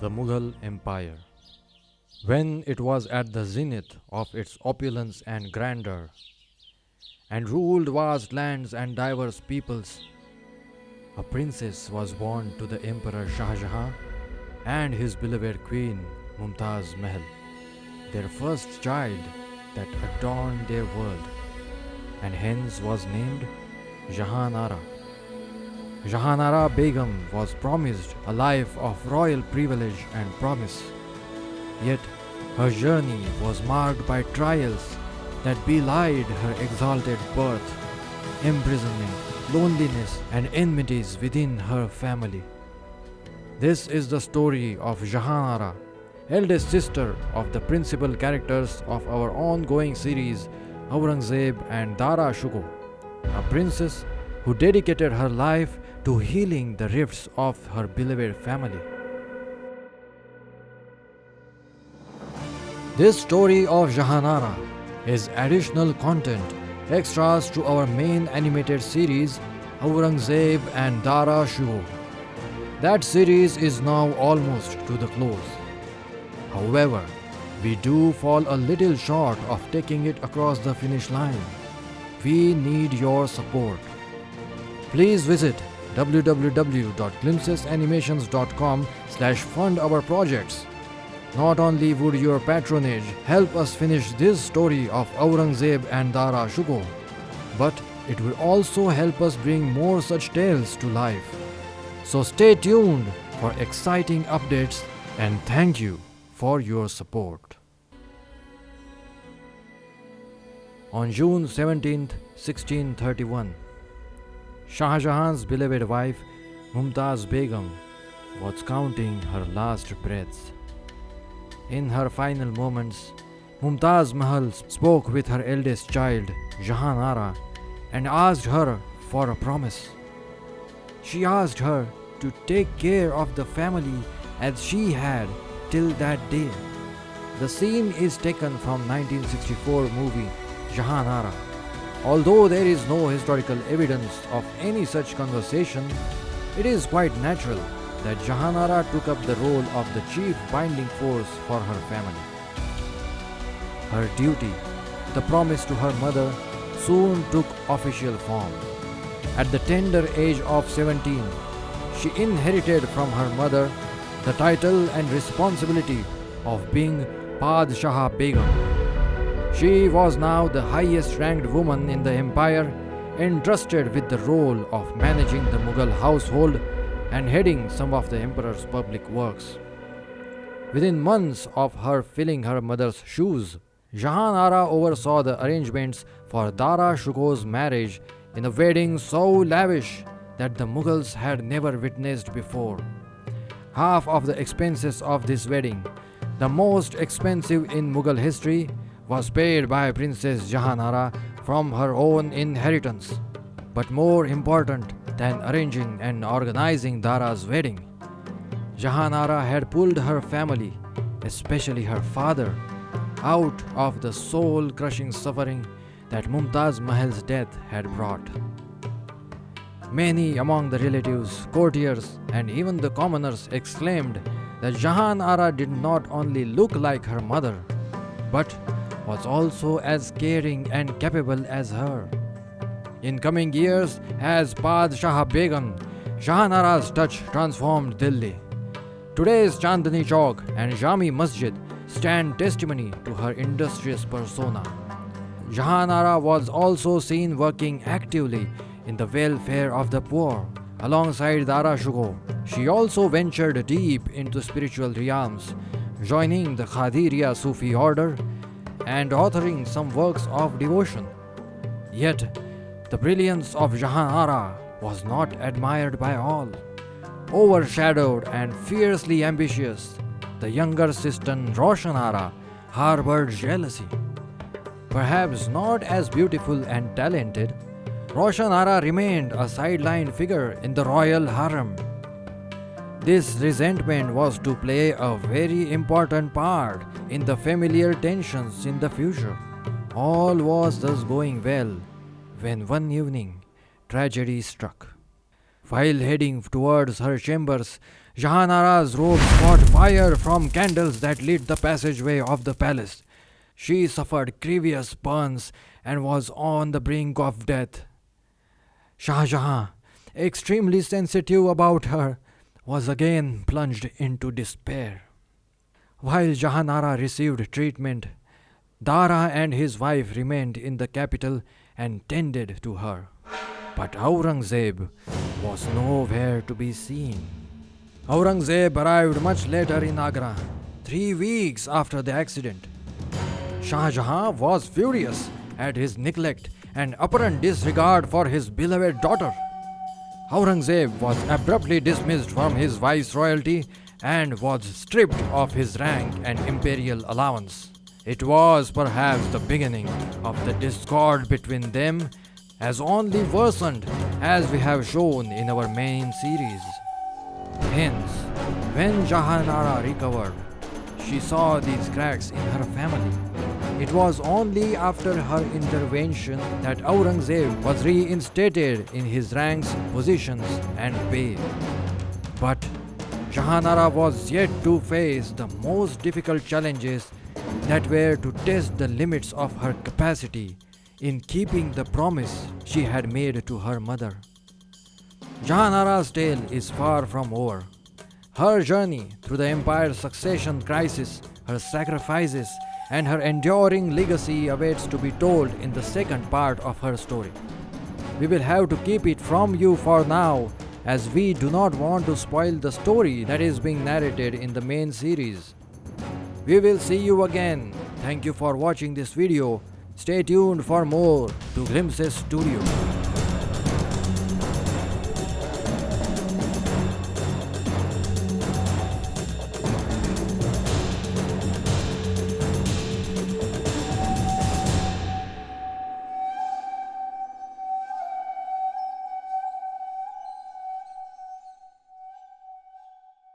The Mughal Empire. When it was at the zenith of its opulence and grandeur, and ruled vast lands and diverse peoples, a princess was born to the Emperor Shah Jahan and his beloved queen Mumtaz Mahal, their first child that adorned their world, and hence was named Jahanara. Jahanara Begum was promised a life of royal privilege and promise. Yet her journey was marked by trials that belied her exalted birth, imprisonment, loneliness, and enmities within her family. This is the story of Jahanara, eldest sister of the principal characters of our ongoing series Aurangzeb and Dara Shuko, a princess who dedicated her life to healing the rifts of her beloved family. This story of Jahanara is additional content, extras to our main animated series Aurangzeb and Dara Shuko. That series is now almost to the close. However, we do fall a little short of taking it across the finish line. We need your support. Please visit www.glimpsesanimations.com/fund our projects. Not only would your patronage help us finish this story of Aurangzeb and Dara Shuko, but it will also help us bring more such tales to life. So stay tuned for exciting updates and thank you for your support. On June 17, 1631, Shah Jahan's beloved wife Mumtaz Begum was counting her last breaths. In her final moments, Mumtaz Mahal spoke with her eldest child Jahanara and asked her for a promise. She asked her to take care of the family as she had till that day. The scene is taken from 1964 movie Jahanara. Although there is no historical evidence of any such conversation, it is quite natural that Jahanara took up the role of the chief binding force for her family. Her duty, the promise to her mother, soon took official form. At the tender age of 17, she inherited from her mother the title and responsibility of being Padshah Begum. She was now the highest ranked woman in the empire, entrusted with the role of managing the Mughal household and heading some of the emperor's public works. Within months of her filling her mother's shoes, Jahanara oversaw the arrangements for Dara Shuko's marriage in a wedding so lavish that the Mughals had never witnessed before. Half of the expenses of this wedding, the most expensive in Mughal history, was paid by Princess Jahanara from her own inheritance. But more important than arranging and organizing Dara's wedding, Jahanara had pulled her family, especially her father, out of the soul-crushing suffering that Mumtaz Mahal's death had brought. Many among the relatives, courtiers, and even the commoners exclaimed that Jahanara did not only look like her mother, but was also as caring and capable as her. In coming years, as Padshah Begum, Jahanara's touch transformed Delhi. Today's Chandni Chowk and Jami Masjid stand testimony to her industrious persona. Jahanara was also seen working actively in the welfare of the poor. Alongside Dara Shuko, she also ventured deep into spiritual realms, joining the Qadiriya Sufi order and authoring some works of devotion. Yet, the brilliance of Jahanara was not admired by all. Overshadowed and fiercely ambitious, the younger sister Roshanara harbored jealousy. Perhaps not as beautiful and talented, Roshanara remained a sideline figure in the royal harem. This resentment was to play a very important part in the familiar tensions in the future. All was thus going well when one evening tragedy struck. While heading towards her chambers, Jahanara's robes caught fire from candles that lit the passageway of the palace. She suffered grievous burns and was on the brink of death. Shah Jahan, extremely sensitive about her, was again plunged into despair. While Jahanara received treatment, Dara and his wife remained in the capital and tended to her. But Aurangzeb was nowhere to be seen. Aurangzeb arrived much later in Agra, 3 weeks after the accident. Shah Jahan was furious at his neglect and apparent disregard for his beloved daughter. Aurangzeb was abruptly dismissed from his viceroyalty and was stripped of his rank and imperial allowance. It was perhaps the beginning of the discord between them, as only worsened as we have shown in our main series. Hence, when Jahanara recovered, she saw these cracks in her family. It was only after her intervention that Aurangzeb was reinstated in his ranks, positions, and pay. But Jahanara was yet to face the most difficult challenges that were to test the limits of her capacity in keeping the promise she had made to her mother. Jahanara's tale is far from over. Her journey through the empire's succession crisis, her sacrifices, and her enduring legacy awaits to be told in the second part of her story. We will have to keep it from you for now, as we do not want to spoil the story that is being narrated in the main series. We will see you again. Thank you for watching this video. Stay tuned for more to Glimpses Studio.